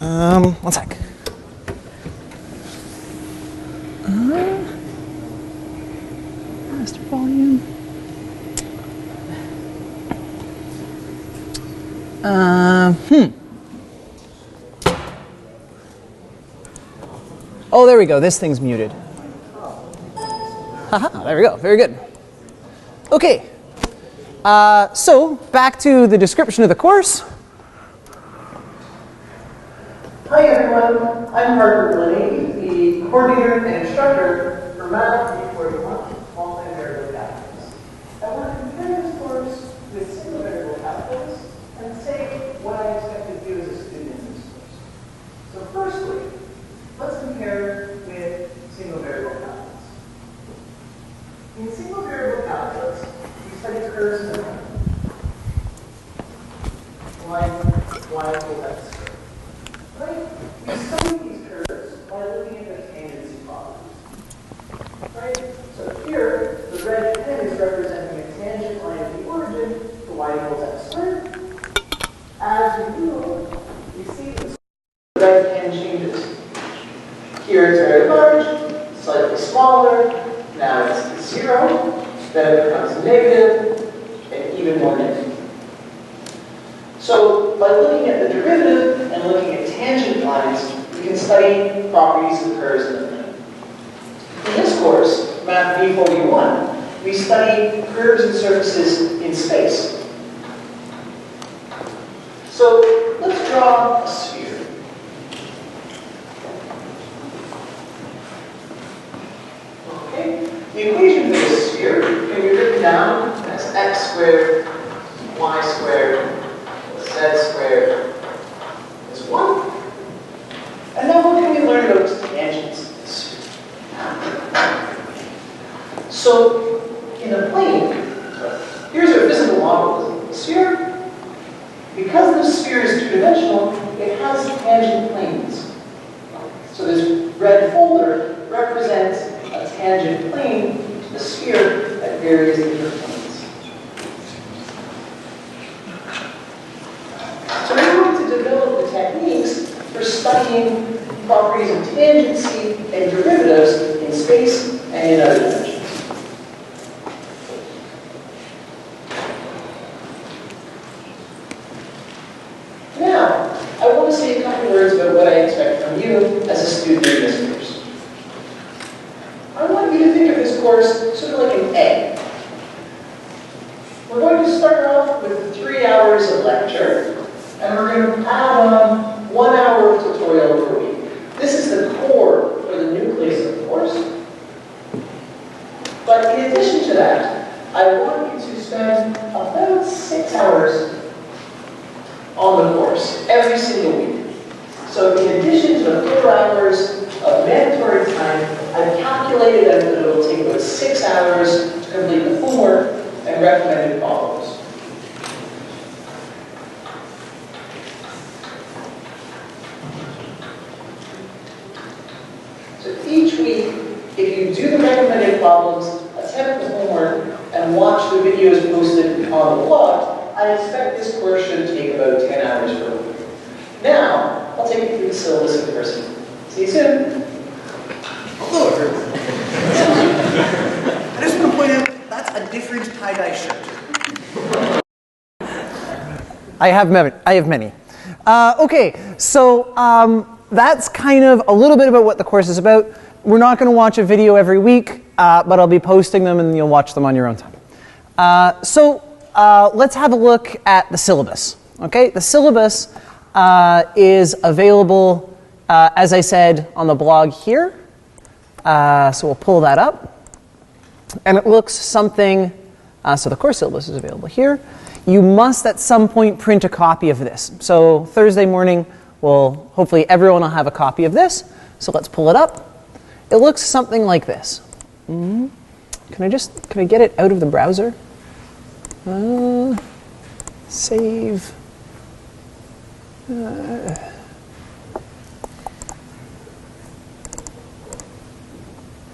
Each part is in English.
One sec. Master volume. Oh, there we go. This thing's muted. Haha, there we go. Very good. Okay. So back to the description of the course. Hi everyone, I'm Glynn-Adey, the coordinator and instructor for MATB41 multivariate calculus. I want to compare this course with single variable calculus and say what I expect to do as a student in this course. So firstly, let's compare with single variable calculus. In single variable calculus, we study curves in the plane. Y equals x. Right? We study these curves by looking at their tangency properties. Right? So here, the red pen is representing a tangent line at the origin to y equals x squared. As we move, we see the red pen changes. Here it's very large, slightly smaller. Now it's 0. Then it becomes negative, and even more negative. So by looking at the derivative and looking at tangent lines, we can study properties of curves in the plane. In this course, MATB41, we study curves and surfaces in space. So let's draw a sphere. Okay, the equation for this sphere can be written down as x squared, y squared, z squared is 1. And now what can we learn about tangents in this sphere? So in a plane, here's our physical model of the sphere. Because the sphere is two-dimensional, it has tangent planes. So this red folder represents a tangent plane to the sphere at various different planes. So we're going to develop the techniques for studying properties of tangency and derivatives in space and in other dimensions. Now, I want to say a couple words about what I expect from you as a student in this course. I want you to think of this course sort of like an egg. We're going to start off with 3 hours of lecture. And we're going to add on 1 hour of tutorial per week. This is the core, or the nucleus of the course. But in addition to that, I want you to spend about 6 hours on the course every single week. So in addition to the 4 hours of mandatory time, I've calculated that it will take about 6 hours to complete the homework and recommended problems. Each week, if you do the recommended problems, attempt the homework, and watch the videos posted on the blog, I expect this course should take about 10 hours per week. Now, I'll take you through the syllabus in person. See you soon. Hello, everyone. I just want to point out, that's a different tie-dye shirt. I have many. Okay, so that's kind of a little bit about what the course is about. We're not going to watch a video every week, but I'll be posting them and you'll watch them on your own time. So let's have a look at the syllabus. Okay, the syllabus is available, as I said, on the blog here. So we'll pull that up. And it looks something, so the course syllabus is available here. You must at some point print a copy of this. So Thursday morning, well, hopefully everyone will have a copy of this. So let's pull it up. It looks something like this. Can I get it out of the browser? Save.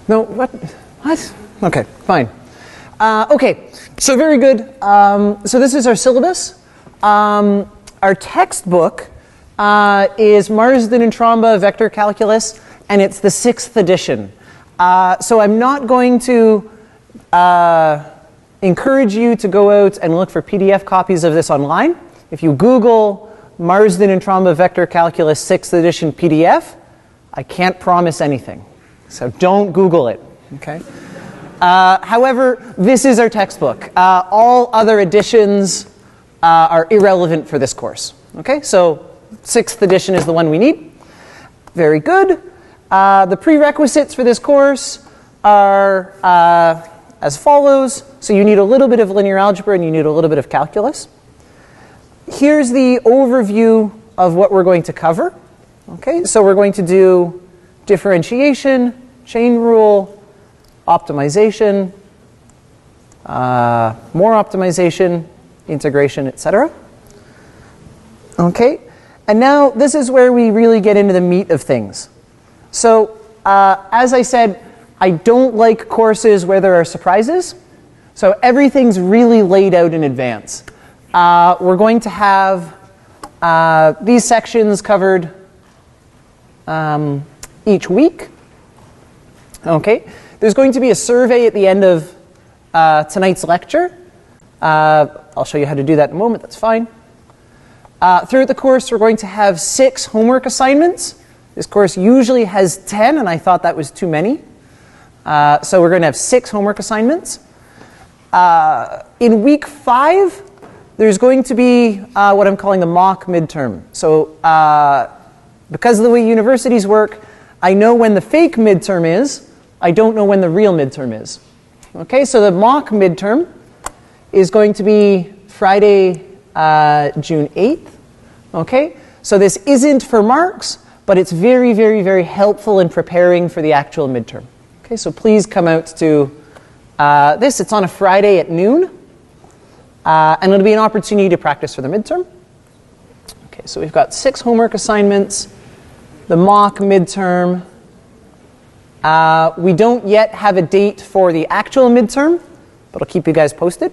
No, what? Okay, fine. Okay, so very good. So this is our syllabus. Our textbook is Marsden and Tromba Vector Calculus, and it's the 6th edition. So I'm not going to encourage you to go out and look for PDF copies of this online. If you Google Marsden and Tromba Vector Calculus 6th edition PDF, I can't promise anything. So don't Google it, okay? However, this is our textbook. All other editions are irrelevant for this course, okay? So 6th edition is the one we need. Very good. The prerequisites for this course are as follows. So you need a little bit of linear algebra and you need a little bit of calculus. Here's the overview of what we're going to cover. Okay, so we're going to do differentiation, chain rule, optimization, more optimization, integration, etc. Okay, and now this is where we really get into the meat of things. So as I said, I don't like courses where there are surprises. So everything's really laid out in advance. We're going to have these sections covered each week. Okay, there's going to be a survey at the end of tonight's lecture. I'll show you how to do that in a moment, that's fine. Throughout the course, we're going to have 6 homework assignments. This course usually has 10, and I thought that was too many. So we're going to have 6 homework assignments. In week 5, there's going to be what I'm calling the mock midterm. So because of the way universities work, I know when the fake midterm is. I don't know when the real midterm is. Okay, so the mock midterm is going to be Friday, June 8th. Okay, so this isn't for marks, but it's very, very, very helpful in preparing for the actual midterm. Okay, so please come out to this. It's on a Friday at noon. And it'll be an opportunity to practice for the midterm. Okay, so we've got 6 homework assignments, the mock midterm. We don't yet have a date for the actual midterm, but I'll keep you guys posted.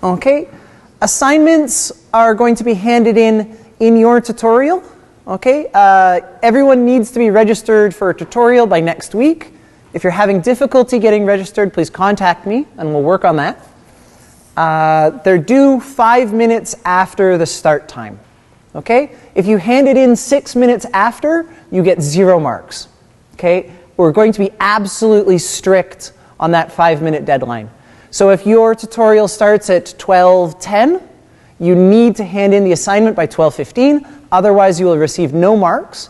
Okay, assignments are going to be handed in your tutorial. Okay, everyone needs to be registered for a tutorial by next week. If you're having difficulty getting registered, please contact me and we'll work on that. They're due 5 minutes after the start time. Okay? If you hand it in 6 minutes after, you get 0 marks. Okay? We're going to be absolutely strict on that 5-minute deadline. So if your tutorial starts at 12:10, you need to hand in the assignment by 12:15. Otherwise, you will receive no marks.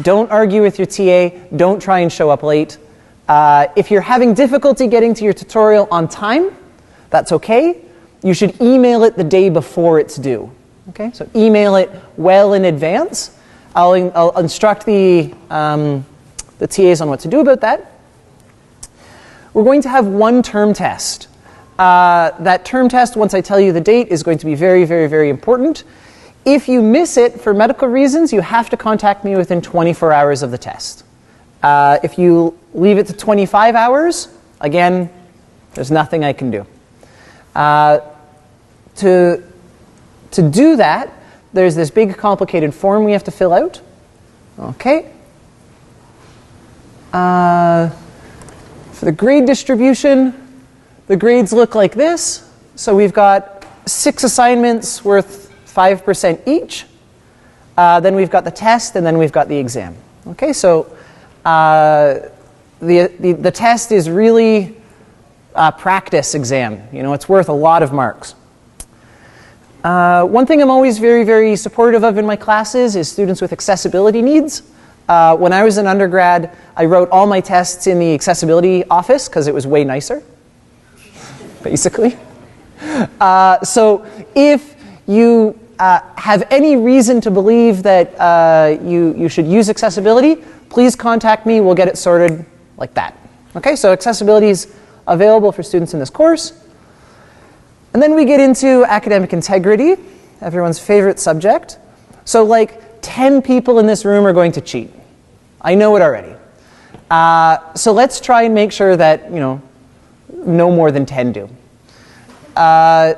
Don't argue with your TA. Don't try and show up late. If you're having difficulty getting to your tutorial on time, that's okay. You should email it the day before it's due. Okay, so email it well in advance. I'll instruct the TAs on what to do about that. We're going to have 1 term test. That term test, once I tell you the date, is going to be very, very, very important. If you miss it for medical reasons, you have to contact me within 24 hours of the test. If you leave it to 25 hours, again, there's nothing I can do. To do that, there's this big complicated form we have to fill out. Okay. For the grade distribution, the grades look like this. So we've got 6 assignments worth 5% each. Then we've got the test, and then we've got the exam. Okay, so the test is really a practice exam. You know, it's worth a lot of marks. One thing I'm always very, very supportive of in my classes is students with accessibility needs. When I was an undergrad, I wrote all my tests in the accessibility office because it was way nicer, basically. So if you have any reason to believe that you should use accessibility, please contact me. We'll get it sorted like that. Okay, so accessibility is available for students in this course. And then we get into academic integrity, everyone's favorite subject. So like 10 people in this room are going to cheat. I know it already. So let's try and make sure that, you know, no more than 10 do.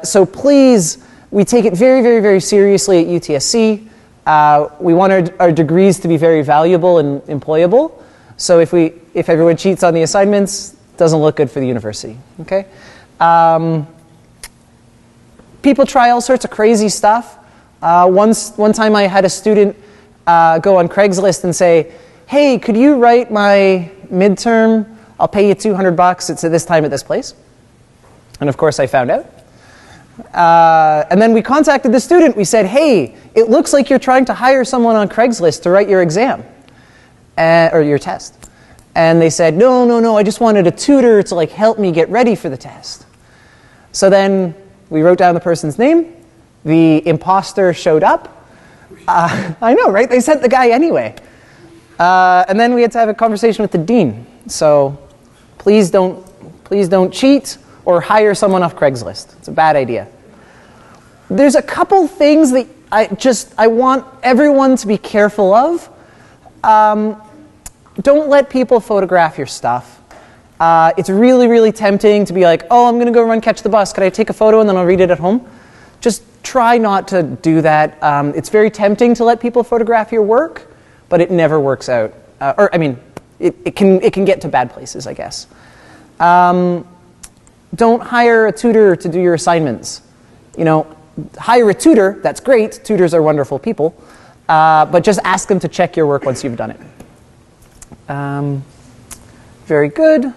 So please We take it very, very, very seriously at UTSC. We want our degrees to be very valuable and employable. So if everyone cheats on the assignments, it doesn't look good for the university. Okay? People try all sorts of crazy stuff. One time I had a student go on Craigslist and say, hey, could you write my midterm? I'll pay you $200. It's at this time at this place. And of course I found out. And then we contacted the student. We said, hey, it looks like you're trying to hire someone on Craigslist to write your exam or your test. And they said, no, I just wanted a tutor to help me get ready for the test. So then we wrote down the person's name. The imposter showed up. I know, right? They sent the guy anyway. And then we had to have a conversation with the dean. So please don't cheat or hire someone off Craigslist. It's a bad idea. There's a couple things that I want everyone to be careful of. Don't let people photograph your stuff. It's really, really tempting to be like, oh, I'm going to go run catch the bus. Could I take a photo and then I'll read it at home? Just try not to do that. It's very tempting to let people photograph your work, but it never works out. It can get to bad places, I guess. Don't hire a tutor to do your assignments. Hire a tutor, that's great. Tutors are wonderful people. But just ask them to check your work once you've done it. Very good.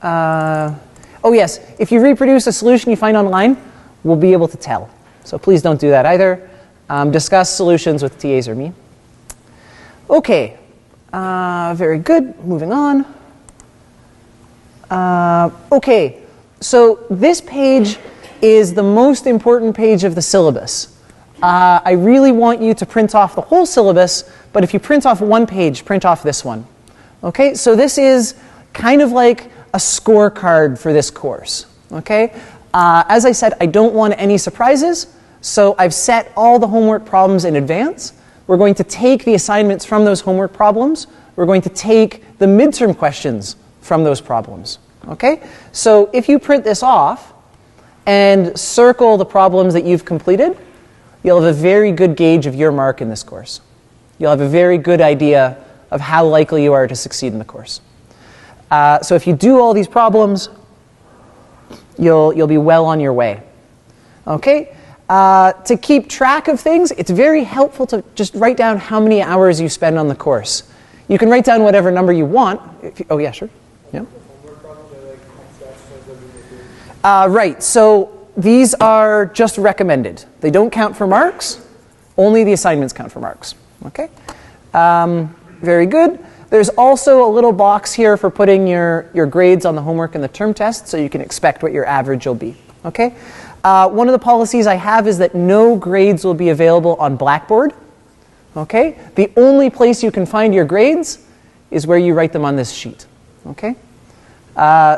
Oh yes, if you reproduce a solution you find online, we'll be able to tell. So please don't do that either. Discuss solutions with TAs or me. Okay, very good. Moving on. Okay, so this page is the most important page of the syllabus. I really want you to print off the whole syllabus, but if you print off one page, print off this one. Okay, so this is kind of like a scorecard for this course. Okay, as I said, I don't want any surprises, so I've set all the homework problems in advance. We're going to take the assignments from those homework problems. We're going to take the midterm questions from those problems. Okay, so if you print this off and circle the problems that you've completed, you'll have a very good gauge of your mark in this course. You'll have a very good idea of how likely you are to succeed in the course. So if you do all these problems, you'll be well on your way. Okay? To keep track of things, it's very helpful to just write down how many hours you spend on the course. You can write down whatever number you want. Oh yeah, sure. Yeah. Right, so these are just recommended. They don't count for marks. Only the assignments count for marks. Okay? Very good. There's also a little box here for putting your grades on the homework and the term test, so you can expect what your average will be. Okay? One of the policies I have is that no grades will be available on Blackboard. Okay? The only place you can find your grades is where you write them on this sheet. Okay?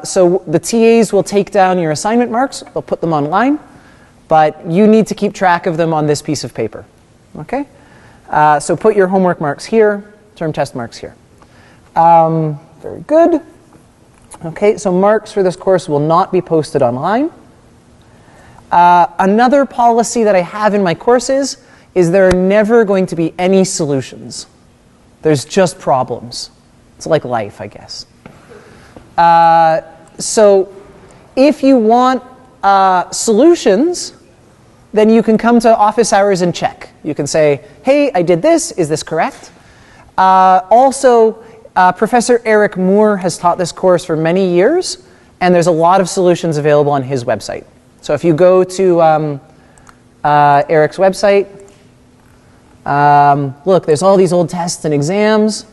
So the TAs will take down your assignment marks, they'll put them online, but you need to keep track of them on this piece of paper. Okay? So put your homework marks here, term test marks here. Very good. Okay, so marks for this course will not be posted online. Another policy that I have in my courses is there are never going to be any solutions. There's just problems. It's like life, I guess. So if you want solutions, then you can come to office hours and check. You can say, hey, I did this. Is this correct? Also, Professor Eric Moore has taught this course for many years, and there's a lot of solutions available on his website. So if you go to Eric's website, look, there's all these old tests and exams.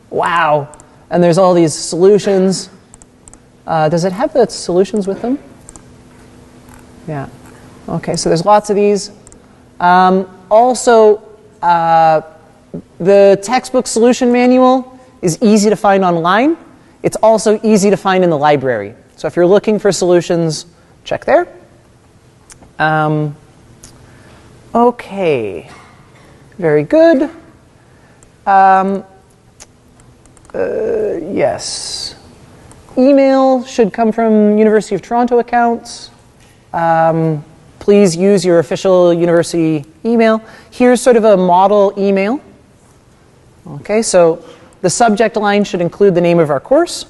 Wow. And there's all these solutions. Does it have the solutions with them? Yeah. Okay, so there's lots of these. Also, the textbook solution manual is easy to find online. It's also easy to find in the library. So if you're looking for solutions, check there. Okay, very good. Yes. Email should come from University of Toronto accounts. please use your official university email. Here's sort of a model email. Okay, so the subject line should include the name of our course.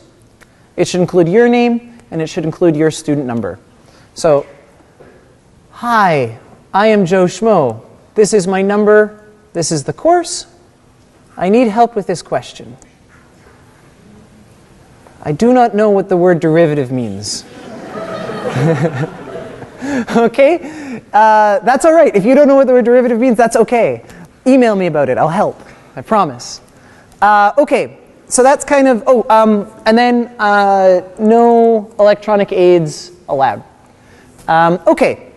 It should include your name, and it should include your student number. So, hi, I am Joe Schmo. This is my number. This is the course. I need help with this question. I do not know what the word derivative means. Okay? That's all right. If you don't know what the word derivative means, that's okay. Email me about it. I'll help. I promise. Okay. So that's kind of, and then no electronic aids allowed. Okay.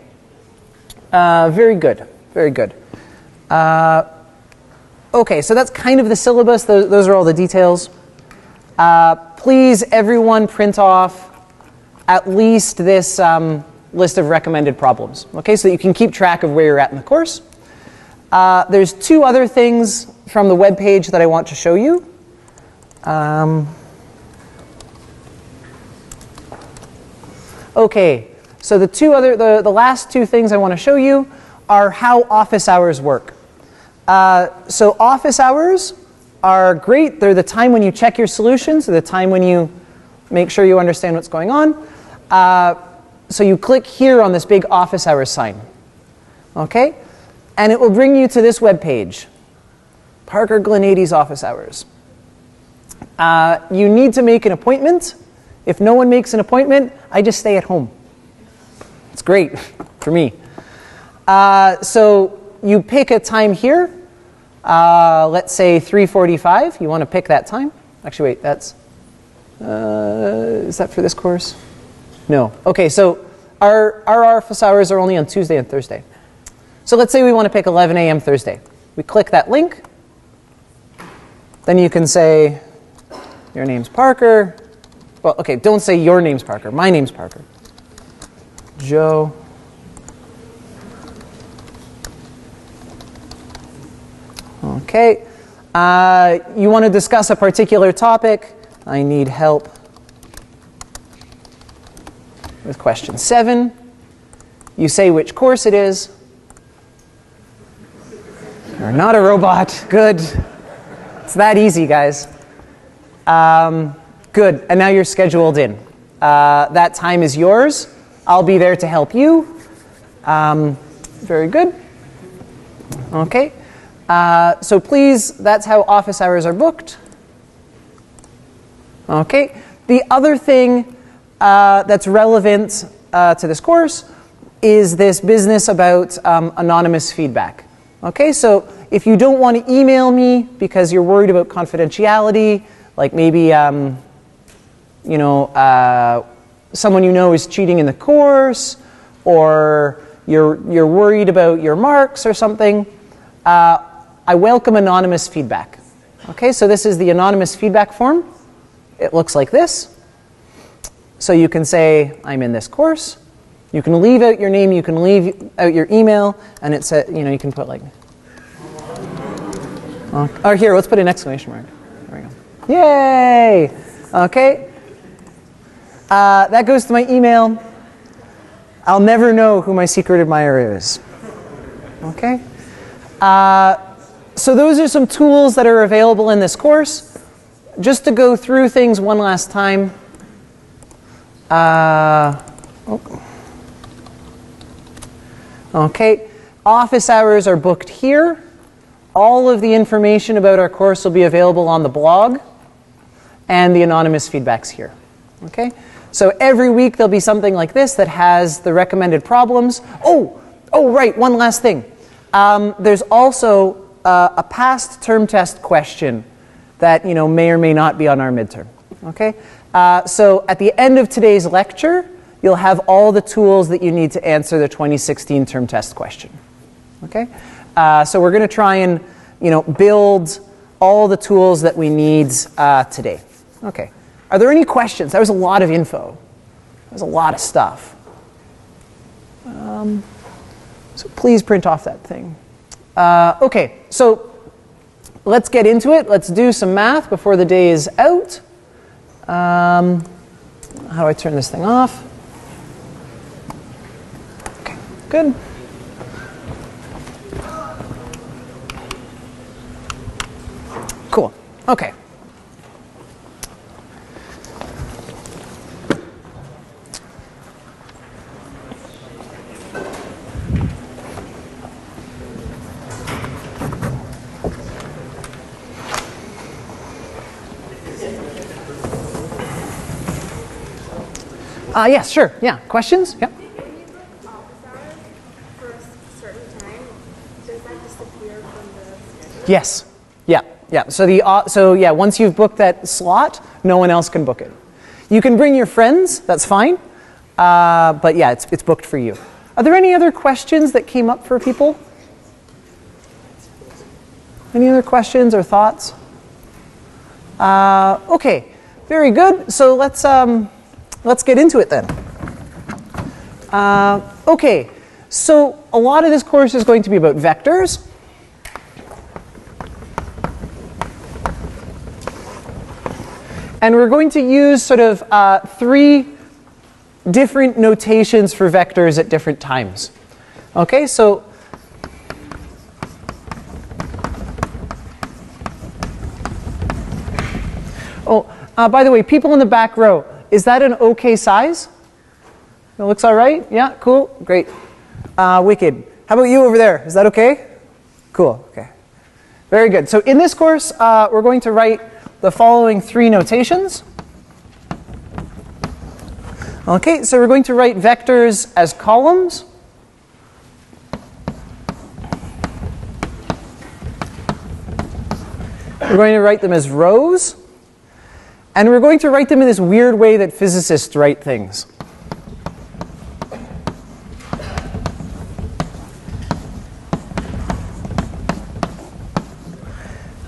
Very good. Very good. Okay, so that's kind of the syllabus. Those are all the details. Please, everyone, print off at least this list of recommended problems, okay, so that you can keep track of where you're at in the course. There's two other things from the web page that I want to show you. Okay, so the last two things I want to show you are how office hours work. So office hours are great. They're the time when you check your solutions, they're the time when you make sure you understand what's going on. So you click here on this big office hours sign. Okay? And it will bring you to this web page, Parker Glynn-Adey's office hours. You need to make an appointment. If no one makes an appointment, I just stay at home. It's great for me. So you pick a time here. Let's say 3:45. You want to pick that time. Actually, wait, that's... is that for this course? No. Okay, so our office hours are only on Tuesday and Thursday. So let's say we want to pick 11 a.m. Thursday. We click that link. Then you can say, your name's Parker. Well, okay, don't say your name's Parker. My name's Parker. Joe. Okay. You want to discuss a particular topic. I need help with question 7. You say which course it is. You're not a robot. Good. It's that easy, guys. Good. And now you're scheduled in. That time is yours. I'll be there to help you. Very good. Okay. So please, that's how office hours are booked. Okay. The other thing that's relevant to this course is this business about anonymous feedback. Okay, so if you don't want to email me because you're worried about confidentiality, like maybe someone you know is cheating in the course, or you're worried about your marks or something, I welcome anonymous feedback. Okay, so this is the anonymous feedback form. It looks like this. So you can say, I'm in this course. You can leave out your name, you can leave out your email, and it's you can put like, or here, let's put an exclamation mark. There we go. Yay! Okay. That goes to my email. I'll never know who my secret admirer is. Okay. So those are some tools that are available in this course. Just to go through things one last time. Okay, office hours are booked here. All of the information about our course will be available on the blog, and the anonymous feedback's here. Okay, so every week there'll be something like this that has the recommended problems. Oh, right, one last thing. There's also a past term test question that may or may not be on our midterm. Okay, so at the end of today's lecture, you'll have all the tools that you need to answer the 2016 term test question. Okay, so we're going to try and build all the tools that we need today. Okay, are there any questions? That was a lot of info. That was a lot of stuff. So please print off that thing. Okay, so let's get into it. Let's do some math before the day is out. How do I turn this thing off? Okay. Good. Cool. Okay. Yes, sure. Yeah. Questions? Yeah. Yes. Yeah. Yeah. So yeah. Once you've booked that slot, no one else can book it. You can bring your friends. That's fine. But yeah, it's booked for you. Are there any other questions that came up for people? Any other questions or thoughts? Okay. Very good. So let's get into it then. Okay. So a lot of this course is going to be about vectors. And we're going to use sort of 3 different notations for vectors at different times. Okay, so by the way, people in the back row, is that an okay size? It looks all right? Yeah, cool, great. Wicked. How about you over there? Is that okay? Cool, okay. Very good. So in this course, we're going to write the following 3 notations. Okay, so we're going to write vectors as columns. We're going to write them as rows. And we're going to write them in this weird way that physicists write things.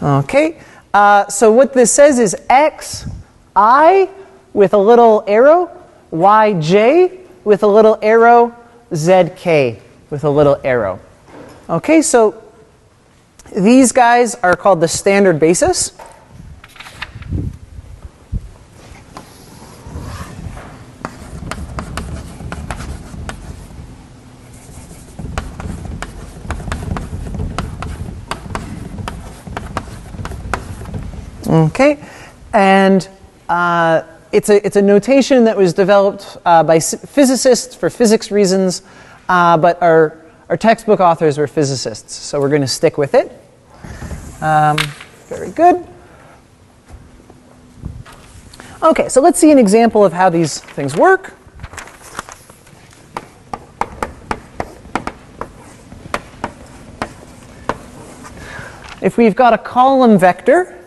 Okay, so what this says is xi with a little arrow, yj with a little arrow, zk with a little arrow. Okay, so these guys are called the standard basis. Okay, and it's a notation that was developed by physicists for physics reasons, but our textbook authors were physicists, so we're going to stick with it. Very good. Okay, so let's see an example of how these things work. If we've got a column vector,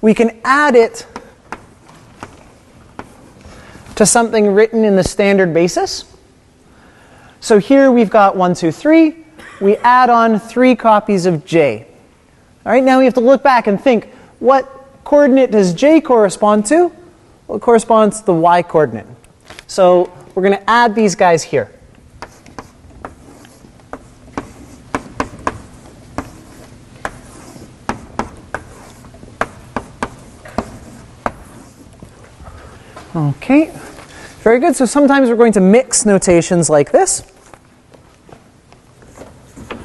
we can add it to something written in the standard basis. So here we've got 1, 2, 3. We add on 3 copies of j. All right, now we have to look back and think, what coordinate does j correspond to? Well, it corresponds to the y coordinate. So we're going to add these guys here. Okay, very good. So sometimes we're going to mix notations like this.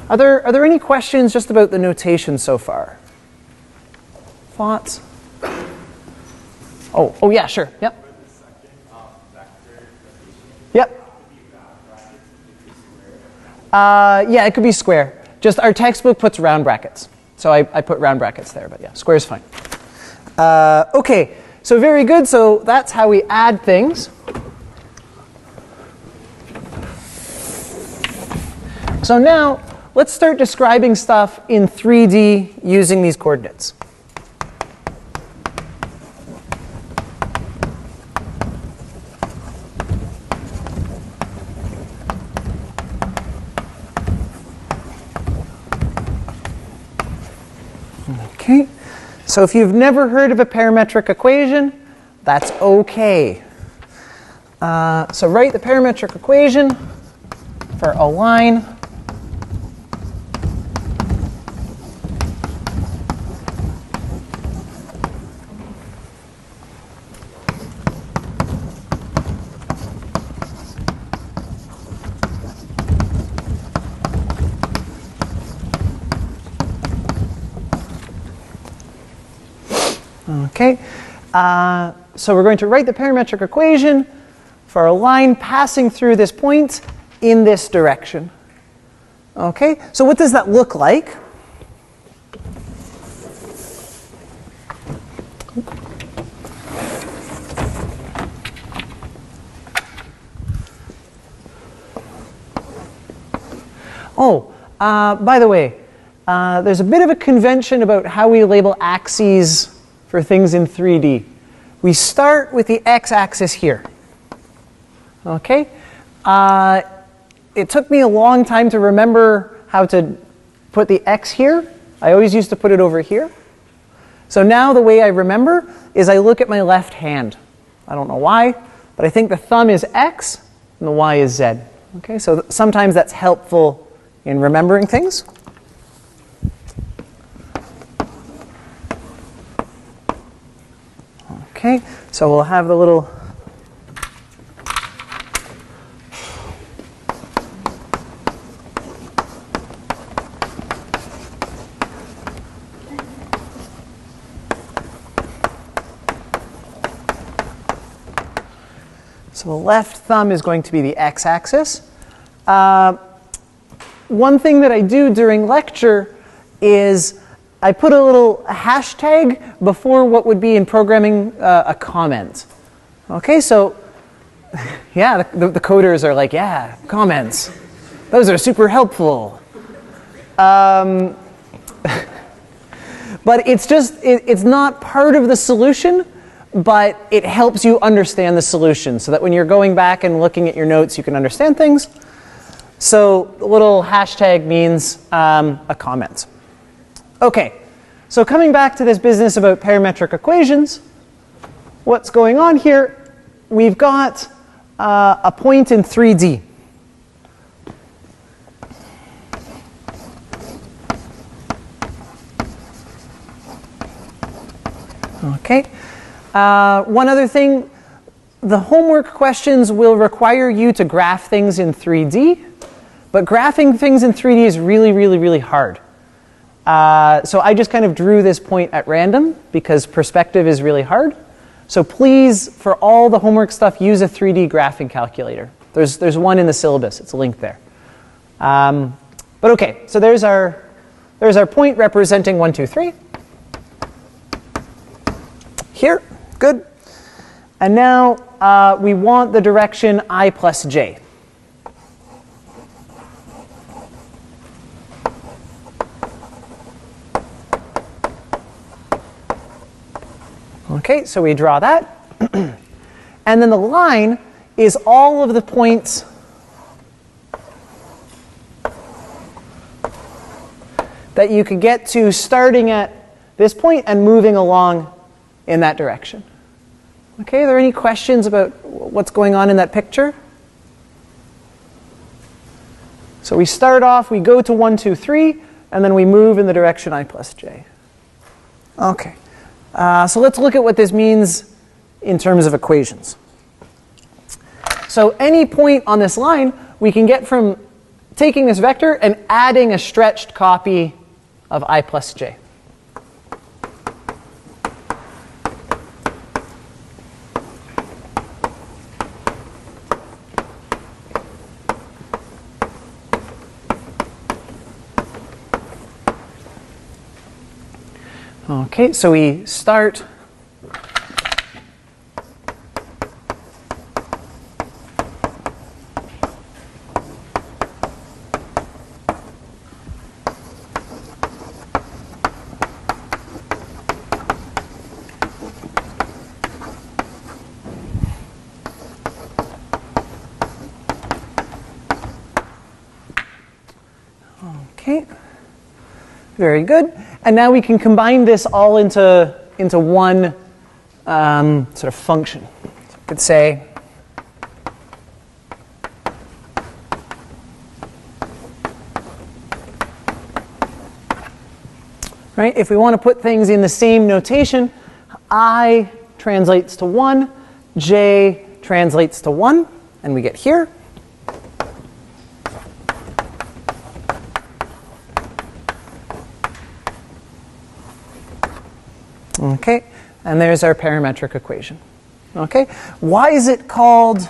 Are there any questions just about the notation so far? Thoughts? Oh yeah, sure. Yep. Yep. Yeah, it could be square. Just our textbook puts round brackets. So I put round brackets there, but yeah, square is fine. Okay. So very good. So that's how we add things. So now let's start describing stuff in 3D using these coordinates. Okay. So if you've never heard of a parametric equation, that's okay. So write the parametric equation for a line. Okay, so we're going to write the parametric equation for a line passing through this point in this direction. Okay, so what does that look like? Oh, by the way, there's a bit of a convention about how we label axes for things in 3D. We start with the x-axis here. Okay? It took me a long time to remember how to put the x here. I always used to put it over here. So now the way I remember is I look at my left hand. I don't know why, but I think the thumb is x and the y is z. Okay, so sometimes that's helpful in remembering things. Okay, so we'll have the little so the left thumb is going to be the x-axis. One thing that I do during lecture is I put a little hashtag before what would be in programming a comment. Okay, so yeah, the coders are like, yeah, comments. Those are super helpful. But it's not part of the solution, but it helps you understand the solution so that when you're going back and looking at your notes, you can understand things. So the little hashtag means a comment. Okay, so coming back to this business about parametric equations, what's going on here? We've got a point in 3D. Okay. One other thing, the homework questions will require you to graph things in 3D, but graphing things in 3D is really, really, really hard. So I just kind of drew this point at random because perspective is really hard. So please, for all the homework stuff, use a 3D graphing calculator. There's one in the syllabus. It's linked there. But okay, so there's our point representing 1, 2, 3. Here, good. And now we want the direction I plus j. Okay, so we draw that. And then the line is all of the points that you could get to starting at this point and moving along in that direction. Okay, are there any questions about what's going on in that picture? So we start off, we go to 1, 2, 3, and then we move in the direction I plus j. Okay, so let's look at what this means in terms of equations. So any point on this line, we can get from taking this vector and adding a stretched copy of I plus j. Okay, so we start okay, very good. And now we can combine this all into one sort of function. So we could say right, if we want to put things in the same notation, I translates to 1, j translates to 1, and we get here. Okay, And there's our parametric equation. Okay? Why is it called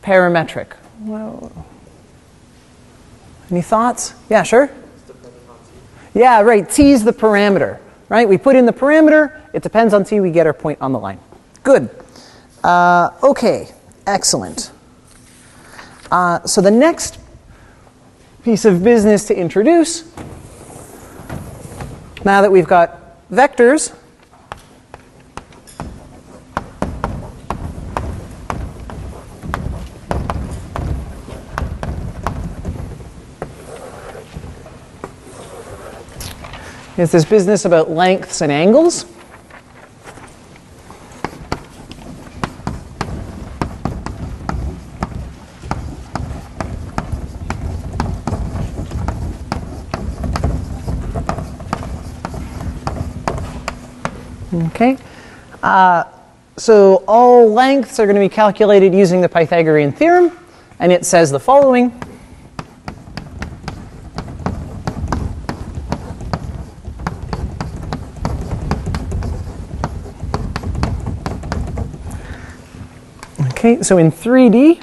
parametric? Well, any thoughts? Yeah, sure? Yeah, right. T is the parameter. Right? We put in the parameter. It depends on t. We get our point on the line. Good. Okay. Excellent. So the next piece of business to introduce, now that we've got vectors, is this business about lengths and angles. Okay, so all lengths are going to be calculated using the Pythagorean theorem, and it says the following. Okay, so in 3D,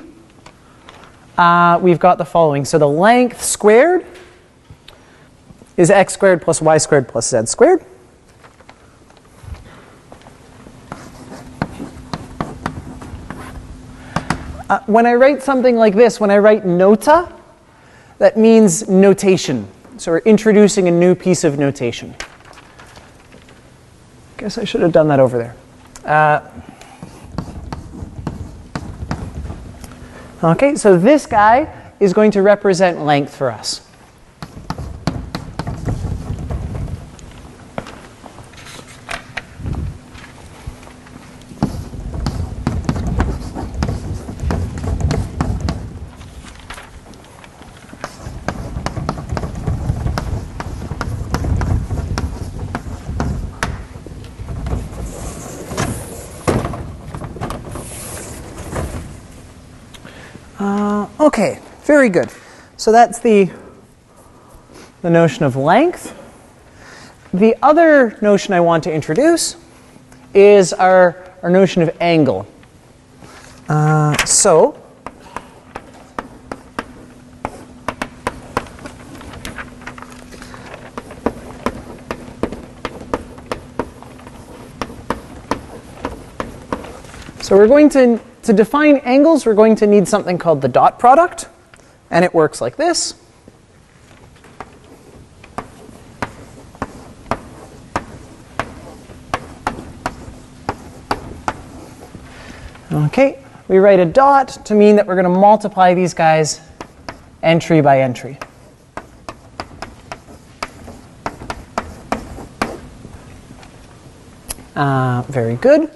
we've got the following. So the length squared is x squared plus y squared plus z squared. When I write something like this, when I write nota, that means notation. So we're introducing a new piece of notation. Guess I should have done that over there. Okay, so this guy is going to represent length for us. Okay, very good. So that's the notion of length. The other notion I want to introduce is our notion of angle. So we're going to define angles, we're going to need something called the dot product, and it works like this. Okay, we write a dot to mean that we're going to multiply these guys entry by entry. Very good.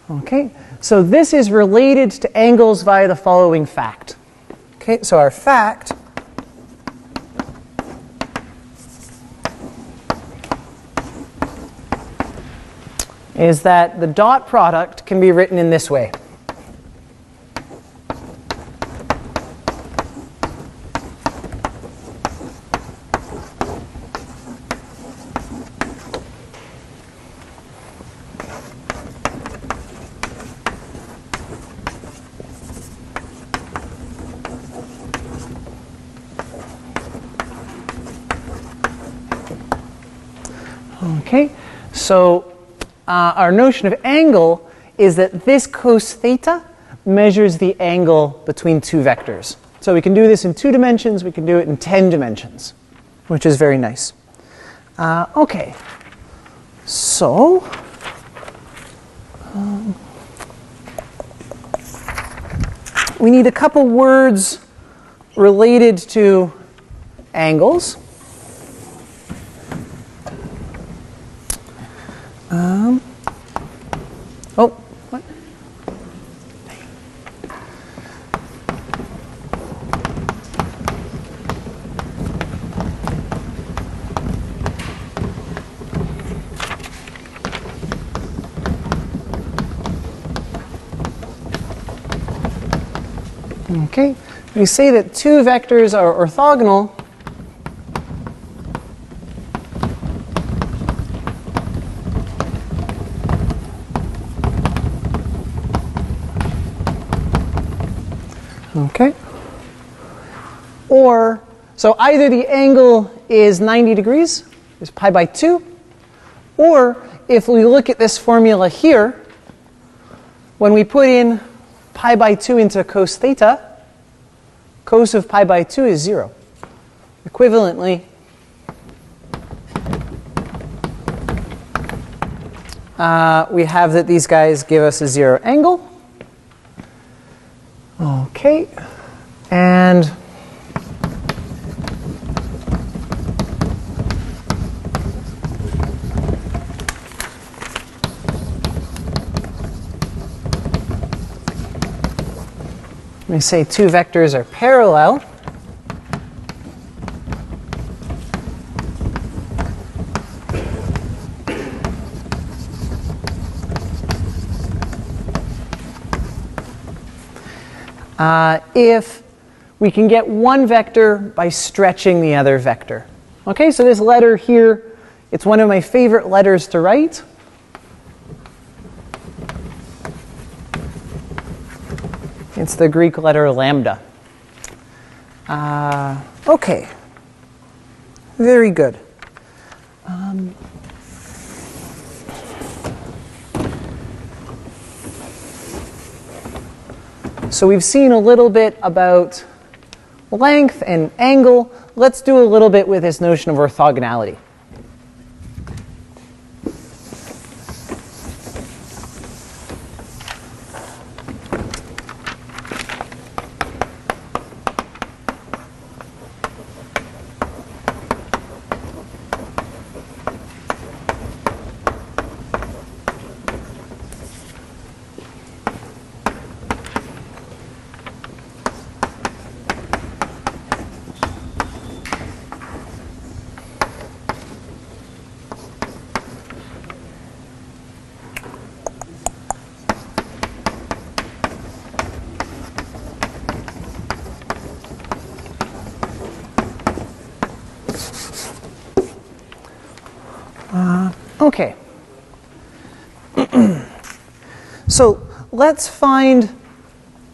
Okay, so this is related to angles via the following fact. Okay, so our fact is that the dot product can be written in this way. Okay, so our notion of angle is that this cos theta measures the angle between two vectors. So we can do this in 2 dimensions, we can do it in 10 dimensions, which is very nice. Okay, so we need a couple words related to angles. Oh, what? Okay, we say that 2 vectors are orthogonal Okay. Or, so either the angle is 90 degrees, is pi by 2, or if we look at this formula here, when we put in pi by 2 into cos theta, cos of pi by 2 is 0. Equivalently, we have that these guys give us a 0 angle. Okay, and let me say two vectors are parallel. If we can get one vector by stretching the other vector. Okay, so this letter here, it's one of my favorite letters to write. It's the Greek letter lambda. Okay, very good. So we've seen a little bit about length and angle. Let's do a little bit with this notion of orthogonality. Okay. So let's find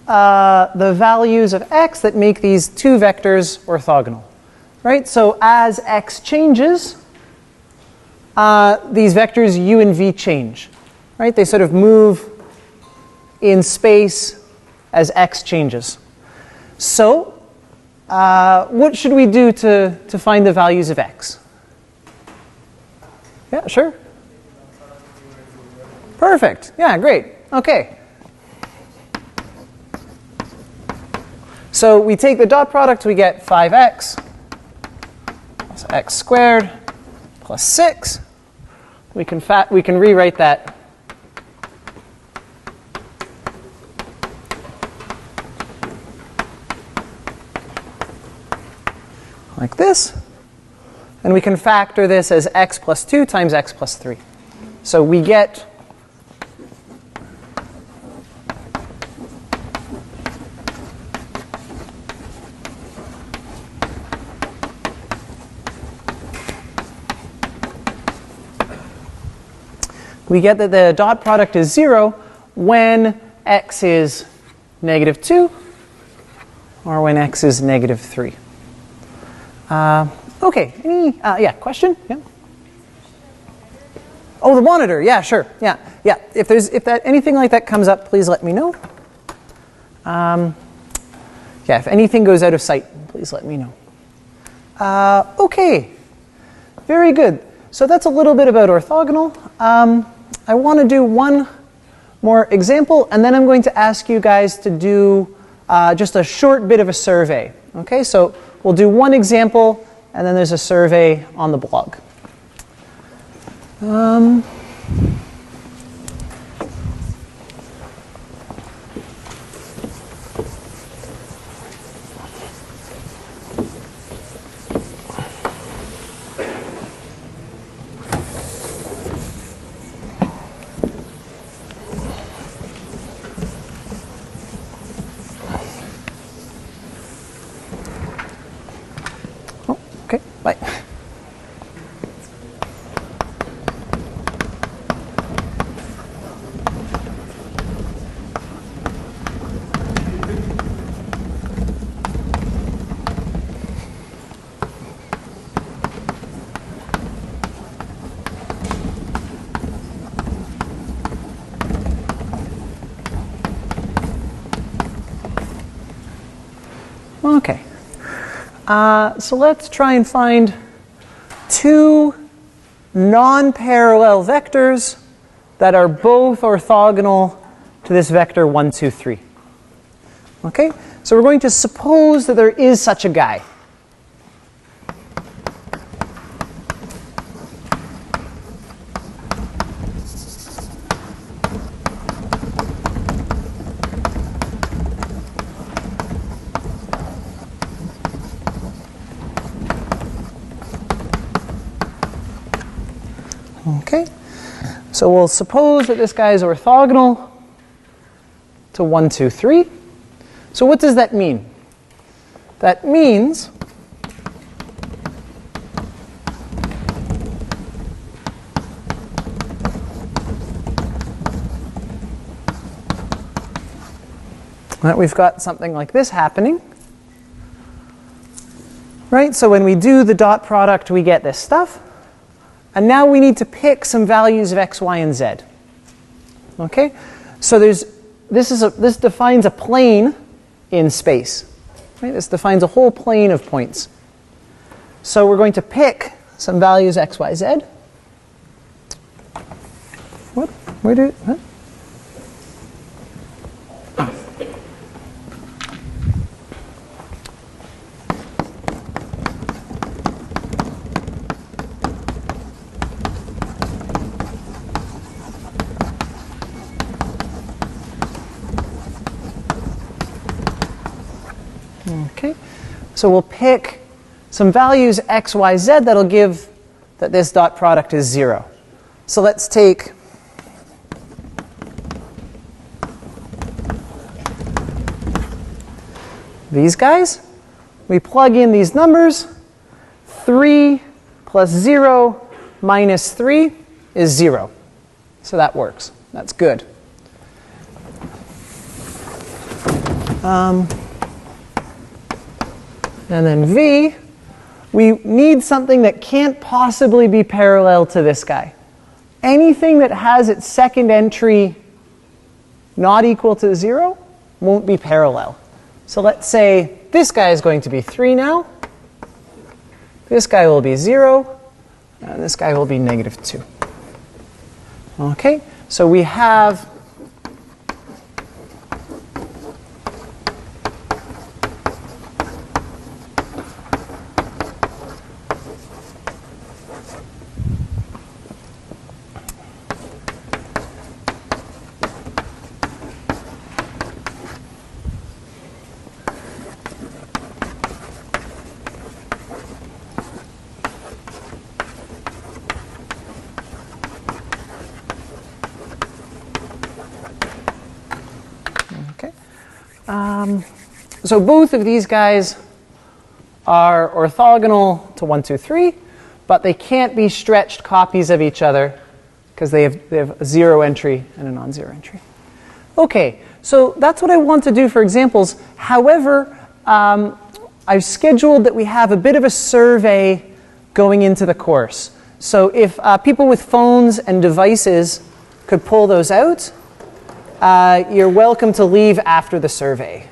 the values of x that make these two vectors orthogonal. Right? So as x changes, these vectors u and v change. Right? They sort of move in space as x changes. So what should we do to find the values of x? Yeah, sure. Perfect. Yeah, great. Okay. So we take the dot product, we get 5x plus x squared plus 6. We can rewrite that like this. And we can factor this as x plus 2 times x plus 3. So we get that the dot product is 0 when x is negative 2 or when x is negative 3. Okay, any, yeah, question? Yeah. Oh, the monitor, yeah, sure, yeah. If anything like that comes up, please let me know. Yeah, if anything goes out of sight, please let me know. Okay, very good. So that's a little bit about orthogonal. I want to do one more example, and then I'm going to ask you guys to do just a short bit of a survey. Okay, so we'll do one example, and then there's a survey on the blog. Okay, bye. So let's try and find two non-parallel vectors that are both orthogonal to this vector 1, 2, 3. Okay? So we're going to suppose that there is such a guy. Okay, so we'll suppose that this guy is orthogonal to 1, 2, 3. So what does that mean? That means that we've got something like this happening. Right, so when we do the dot product, we get this stuff. And now we need to pick some values of x, y, and z. Okay? So this defines a plane in space. Right? This defines a whole plane of points. So we're going to pick some values x, y, z. What? Where did? Huh? Okay, so we'll pick some values x, y, z that'll give that this dot product is 0. So let's take these guys. We plug in these numbers. 3 plus 0 minus 3 is 0. So that works. That's good. And then v, we need something that can't possibly be parallel to this guy. Anything that has its second entry not equal to 0 won't be parallel. So let's say this guy is going to be 3 now. This guy will be 0. And this guy will be negative 2. Okay, so we have so both of these guys are orthogonal to 1, 2, 3, but they can't be stretched copies of each other because they have a 0 entry and a non-zero entry. Okay, so that's what I want to do for examples. However, I've scheduled that we have a bit of a survey going into the course. So if people with phones and devices could pull those out, you're welcome to leave after the survey.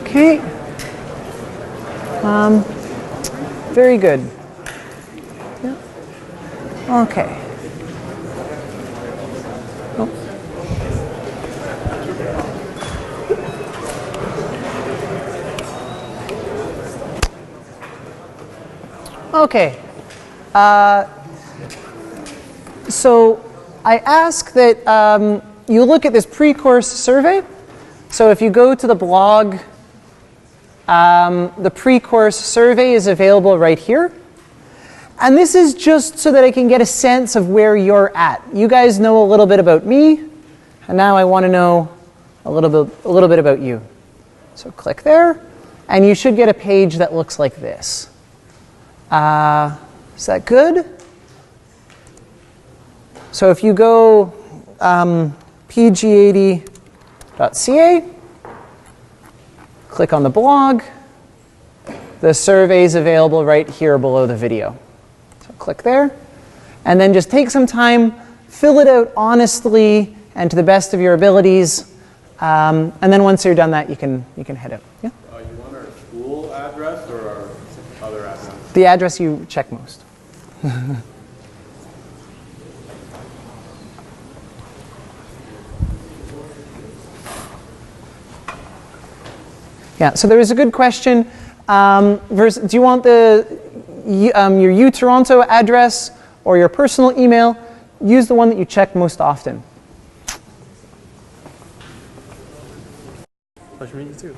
Okay. Very good. Yeah. Okay. Oh. Okay. So I ask that you look at this pre-course survey. So if you go to the blog, the pre-course survey is available right here. And this is just so that I can get a sense of where you're at. You guys know a little bit about me, and now I want to know a little bit about you. So click there, and you should get a page that looks like this. Is that good? So if you go pg80.ca, click on the blog, The survey is available right here below the video. So click there, and then just take some time, fill it out honestly and to the best of your abilities, and then once you're done that, you can head out. Yeah? You want our school address or our other address? The address you check most. Yeah, so there was a good question. Do you want your U-Toronto address or your personal email? Use the one that you check most often. Pleasure meeting you too.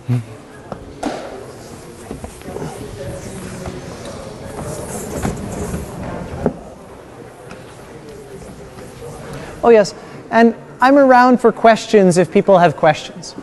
Oh yes, and I'm around for questions if people have questions.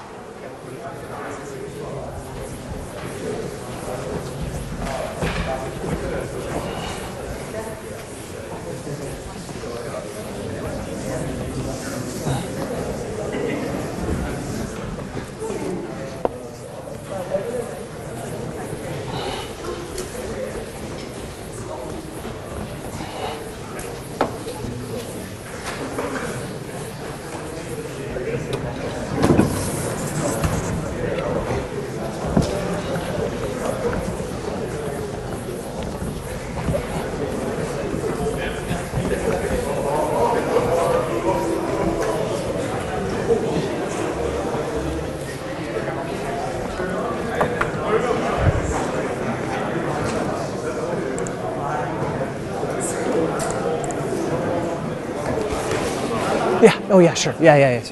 Yeah, oh yeah, sure. Yeah.